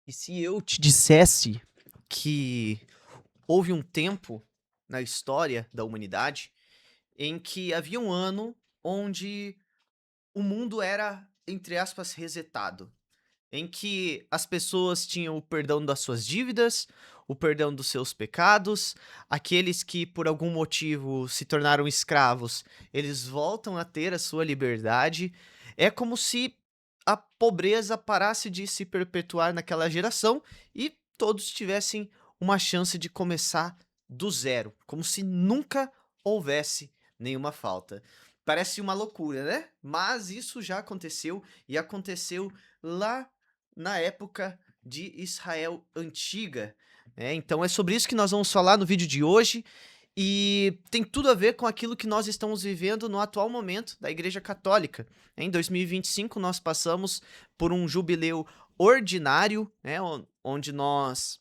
E se eu te dissesse que houve um tempo na história da humanidade em que havia um ano onde o mundo era, entre aspas, resetado, em que as pessoas tinham o perdão das suas dívidas, o perdão dos seus pecados, aqueles que por algum motivo se tornaram escravos, eles voltam a ter a sua liberdade. É como se a pobreza parasse de se perpetuar naquela geração e todos tivessem uma chance de começar do zero, como se nunca houvesse nenhuma falta. Parece uma loucura, né? Mas isso já aconteceu e aconteceu lá na época de Israel antiga, né. Então é sobre isso que nós vamos falar no vídeo de hoje, e tem tudo a ver com aquilo que nós estamos vivendo no atual momento da Igreja Católica. Em 2025 nós passamos por um jubileu ordinário, né, onde nós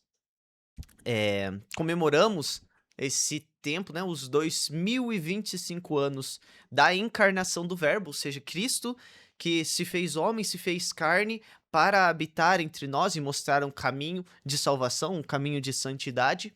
comemoramos esse tempo, né, os 2025 anos da encarnação do Verbo, ou seja, Cristo que se fez homem, se fez carne para habitar entre nós e mostrar um caminho de salvação, um caminho de santidade.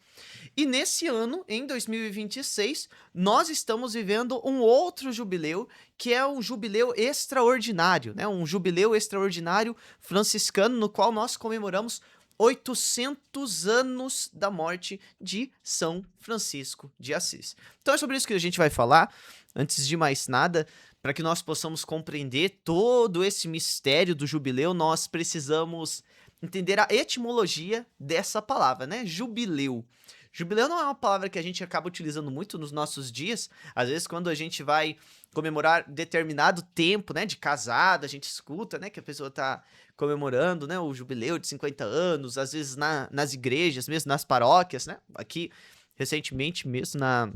E nesse ano, em 2026, nós estamos vivendo um outro jubileu, que é um jubileu extraordinário, né? Um jubileu extraordinário franciscano, no qual nós comemoramos 800 anos da morte de São Francisco de Assis. Então é sobre isso que a gente vai falar. Antes de mais nada, para que nós possamos compreender todo esse mistério do jubileu, nós precisamos entender a etimologia dessa palavra, né? Jubileu. Jubileu não é uma palavra que a gente acaba utilizando muito nos nossos dias. Às vezes, quando a gente vai comemorar determinado tempo, né, de casado, a gente escuta, né, que a pessoa tá comemorando, né, o jubileu de 50 anos, às vezes nas igrejas, mesmo nas paróquias, né? Aqui, recentemente mesmo, na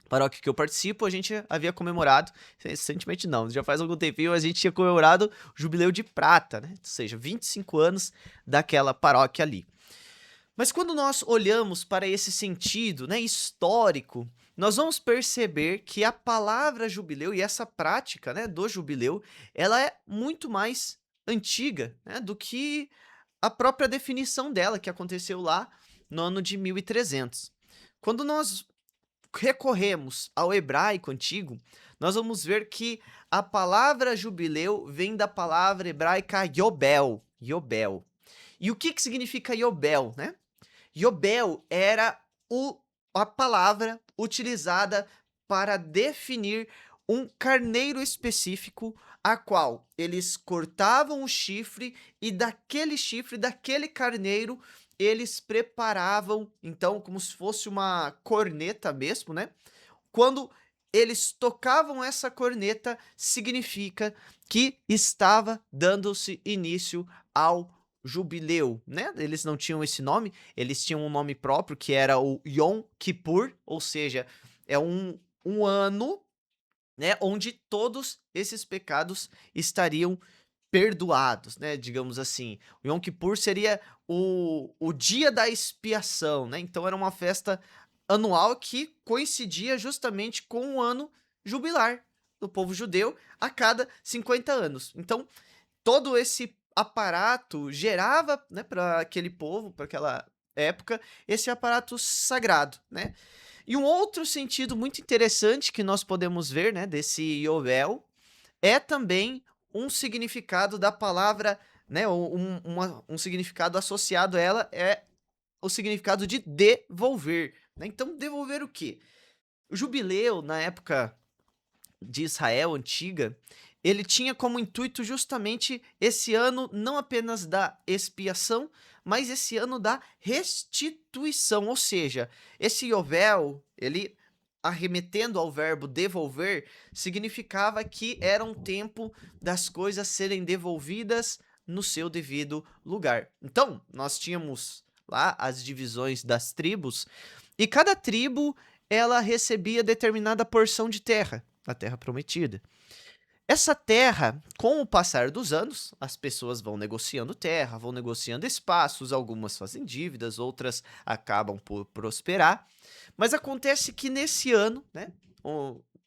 paróquia que eu participo, a gente havia comemorado, recentemente não, já faz algum tempinho, a gente tinha comemorado o jubileu de prata, né? Ou seja, 25 anos daquela paróquia ali. Mas quando nós olhamos para esse sentido, né, histórico, nós vamos perceber que a palavra jubileu e essa prática, né, do jubileu, ela é muito mais antiga, né, do que a própria definição dela, que aconteceu lá no ano de 1300. Quando nós recorremos ao hebraico antigo, nós vamos ver que a palavra jubileu vem da palavra hebraica yobel, yobel. E o que significa yobel, né? Yobel era o a palavra utilizada para definir um carneiro específico, a qual eles cortavam o chifre e daquele chifre, daquele carneiro, eles preparavam, então, como se fosse uma corneta mesmo, né. Quando eles tocavam essa corneta, significa que estava dando-se início ao jubileu, né. Eles não tinham esse nome, eles tinham um nome próprio que era o Yom Kippur, ou seja, é um ano, né, onde todos esses pecados estariam perdoados, né, digamos assim. O Yom Kippur seria o dia da expiação, né, então era uma festa anual que coincidia justamente com o ano jubilar do povo judeu a cada 50 anos. Então, todo esse aparato gerava, né, para aquele povo, para aquela época, esse aparato sagrado, né. E um outro sentido muito interessante que nós podemos ver, né, desse Yovel, é também um significado da palavra, né, um significado associado a ela é o significado de devolver, né. Então devolver o quê? O jubileu, na época de Israel antiga, ele tinha como intuito justamente esse ano não apenas da expiação, mas esse ano da restituição, ou seja, esse Yovel, ele arremetendo ao verbo devolver, significava que era um tempo das coisas serem devolvidas no seu devido lugar. Então, nós tínhamos lá as divisões das tribos, e cada tribo ela recebia determinada porção de terra, a terra prometida. Essa terra, com o passar dos anos, as pessoas vão negociando terra, vão negociando espaços, algumas fazem dívidas, outras acabam por prosperar. Mas acontece que nesse ano, né,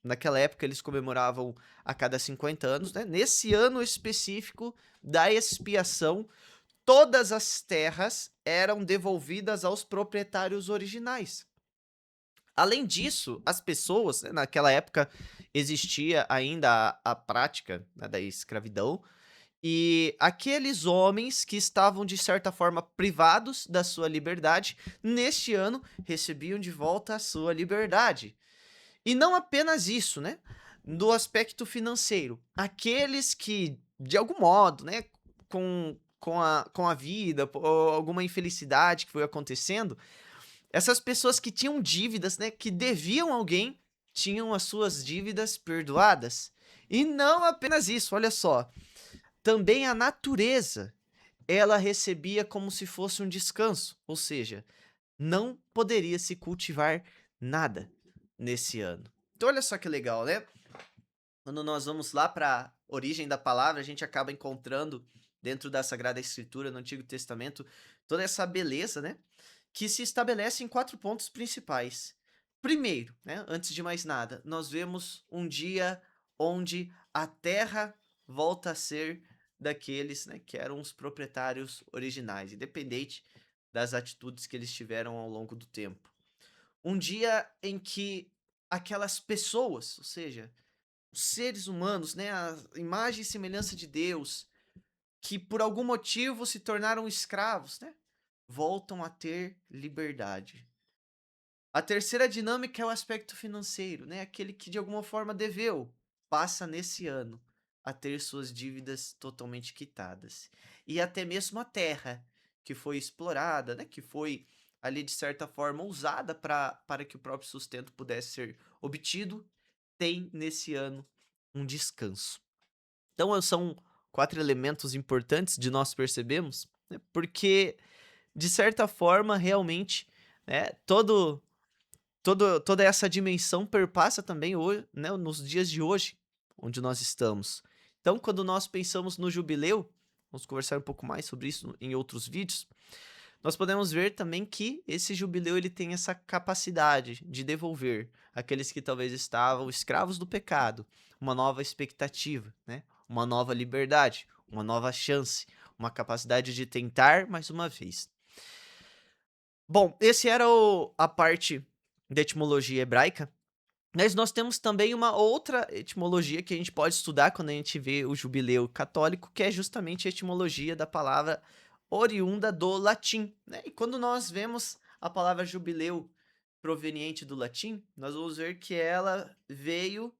naquela época eles comemoravam a cada 50 anos, né, nesse ano específico da expiação, todas as terras eram devolvidas aos proprietários originais. Além disso, as pessoas, né, naquela época existia ainda a prática, né, da escravidão, e aqueles homens que estavam, de certa forma, privados da sua liberdade, neste ano recebiam de volta a sua liberdade. E não apenas isso, né? Do aspecto financeiro. Aqueles que, de algum modo, né, com a vida, ou alguma infelicidade que foi acontecendo, essas pessoas que tinham dívidas, né, que deviam alguém, tinham as suas dívidas perdoadas. E não apenas isso, olha só. Também a natureza, ela recebia como se fosse um descanso, ou seja, não poderia se cultivar nada nesse ano. Então olha só que legal, né? Quando nós vamos lá para a origem da palavra, a gente acaba encontrando dentro da Sagrada Escritura, no Antigo Testamento, toda essa beleza, né? Que se estabelece em 4 pontos principais. Primeiro, né, antes de mais nada, nós vemos um dia onde a terra volta a ser daqueles, né, que eram os proprietários originais, independente das atitudes que eles tiveram ao longo do tempo. Um dia em que aquelas pessoas, ou seja, os seres humanos, né, a imagem e semelhança de Deus, que por algum motivo se tornaram escravos, né, voltam a ter liberdade. A terceira dinâmica é o aspecto financeiro, né? Aquele que de alguma forma deveu, passa nesse ano a ter suas dívidas totalmente quitadas. E até mesmo a terra, que foi explorada, né? Que foi ali de certa forma usada para que o próprio sustento pudesse ser obtido, tem nesse ano um descanso. Então são 4 elementos importantes de nós percebemos, né? Porque de certa forma realmente, né, toda essa dimensão perpassa também hoje, né, nos dias de hoje, onde nós estamos. Então, quando nós pensamos no jubileu, vamos conversar um pouco mais sobre isso em outros vídeos, nós podemos ver também que esse jubileu ele tem essa capacidade de devolver aqueles que talvez estavam escravos do pecado, uma nova expectativa, né? Uma nova liberdade, uma nova chance, uma capacidade de tentar mais uma vez. Bom, esse era a parte da etimologia hebraica, mas nós temos também uma outra etimologia que a gente pode estudar quando a gente vê o jubileu católico, que é justamente a etimologia da palavra oriunda do latim, né? E quando nós vemos a palavra jubileu proveniente do latim, nós vamos ver que ela veio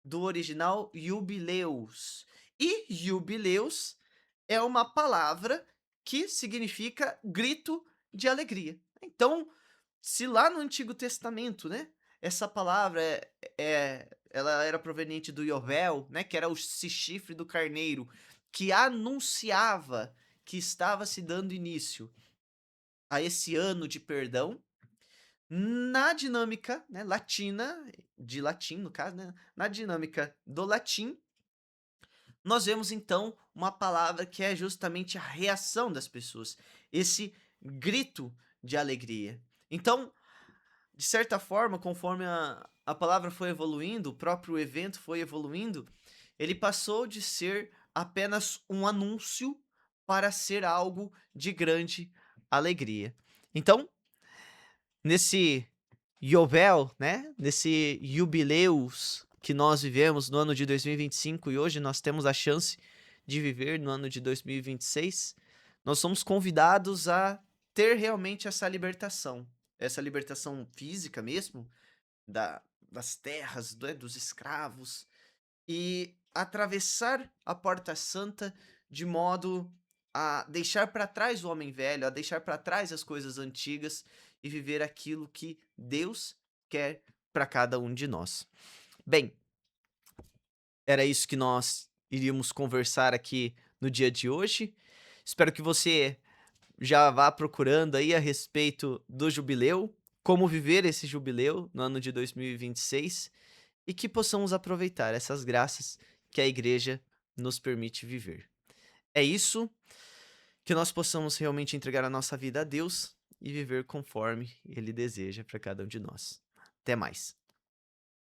do original jubileus. E jubileus é uma palavra que significa grito de alegria. Então, se lá no Antigo Testamento, né, essa palavra ela era proveniente do Yovel, né, que era o chifre do carneiro, que anunciava que estava se dando início a esse ano de perdão, na dinâmica, né, latina, de latim no caso, né, na dinâmica do latim, nós vemos então uma palavra que é justamente a reação das pessoas, esse grito de alegria. Então, de certa forma, conforme a palavra foi evoluindo, o próprio evento foi evoluindo, ele passou de ser apenas um anúncio para ser algo de grande alegria. Então, nesse Yovel, né, nesse jubileus que nós vivemos no ano de 2025 e hoje nós temos a chance de viver no ano de 2026, nós somos convidados a ter realmente essa libertação física mesmo, das terras, dos escravos, e atravessar a porta santa de modo a deixar para trás o homem velho, a deixar para trás as coisas antigas e viver aquilo que Deus quer para cada um de nós. Bem, era isso que nós iríamos conversar aqui no dia de hoje. Espero que você já vá procurando aí a respeito do jubileu, como viver esse jubileu no ano de 2026 e que possamos aproveitar essas graças que a igreja nos permite viver. É isso, que nós possamos realmente entregar a nossa vida a Deus e viver conforme Ele deseja para cada um de nós. Até mais.